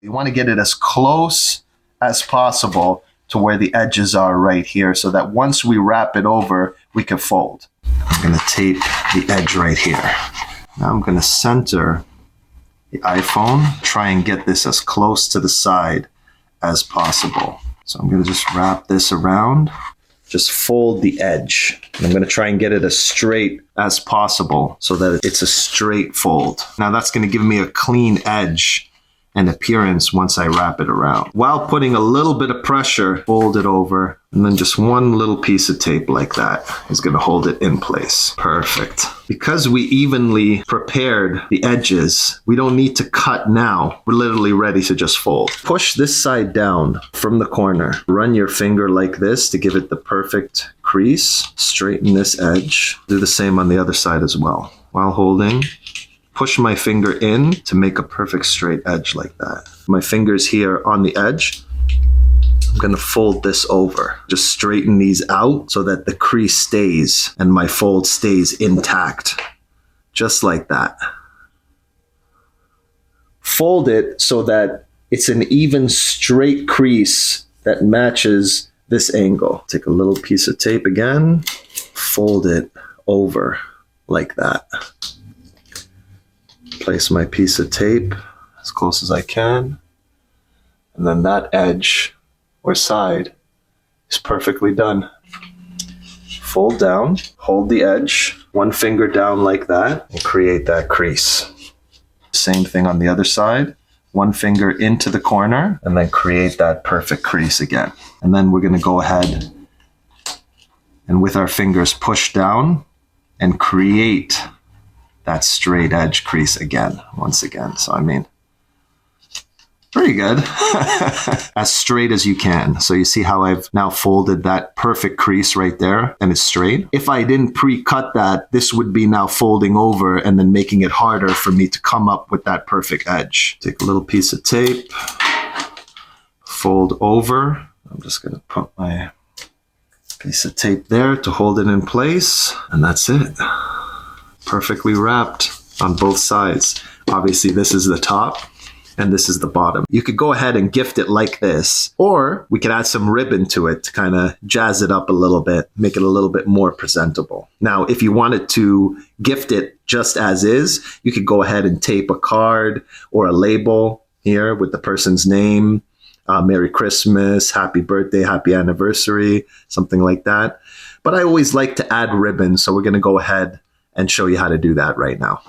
You want to get it as close as possible to where the edges are right here so that once we wrap it over, we can fold. I'm going to tape the edge right here. Now I'm going to center the iPhone, try and get this as close to the side as possible. So I'm going to just wrap this around, just fold the edge. And I'm going to try and get it as straight as possible so that it's a straight fold. Now that's going to give me a clean edge and appearance once I wrap it around. While putting a little bit of pressure, fold it over, and then just one little piece of tape like that is going to hold it in place. Perfect. Because we evenly prepared the edges, we don't need to cut now. We're literally ready to just fold. Push this side down from the corner. Run your finger like this to give it the perfect crease. Straighten this edge. Do the same on the other side as well. While holding, push my finger in to make a perfect straight edge like that. My finger's here on the edge. I'm going to fold this over. Just straighten these out so that the crease stays and my fold stays intact. Just like that. Fold it so that it's an even straight crease that matches this angle. Take a little piece of tape again, fold it over like that. Place my piece of tape as close as I can. And then that edge or side is perfectly done. Fold down, hold the edge, one finger down like that, and create that crease. Same thing on the other side. One finger into the corner, and then create that perfect crease again. And then we're going to go ahead and with our fingers push down and create that straight edge crease again, once again. So I mean, pretty good. As straight as you can. So you see how I've now folded that perfect crease right there and it's straight. If I didn't pre-cut that, this would be now folding over and then making it harder for me to come up with that perfect edge. Take a little piece of tape, fold over. I'm just going to put my piece of tape there to hold it in place, and that's it. Perfectly wrapped on both sides. Obviously, this is the top and this is the bottom. You could go ahead and gift it like this, or we could add some ribbon to it to kind of jazz it up a little bit, make it a little bit more presentable. Now, if you wanted to gift it just as is, you could go ahead and tape a card or a label here with the person's name, Merry Christmas, Happy Birthday, Happy Anniversary, something like that. But I always like to add ribbon, so we're going to go ahead and show you how to do that right now.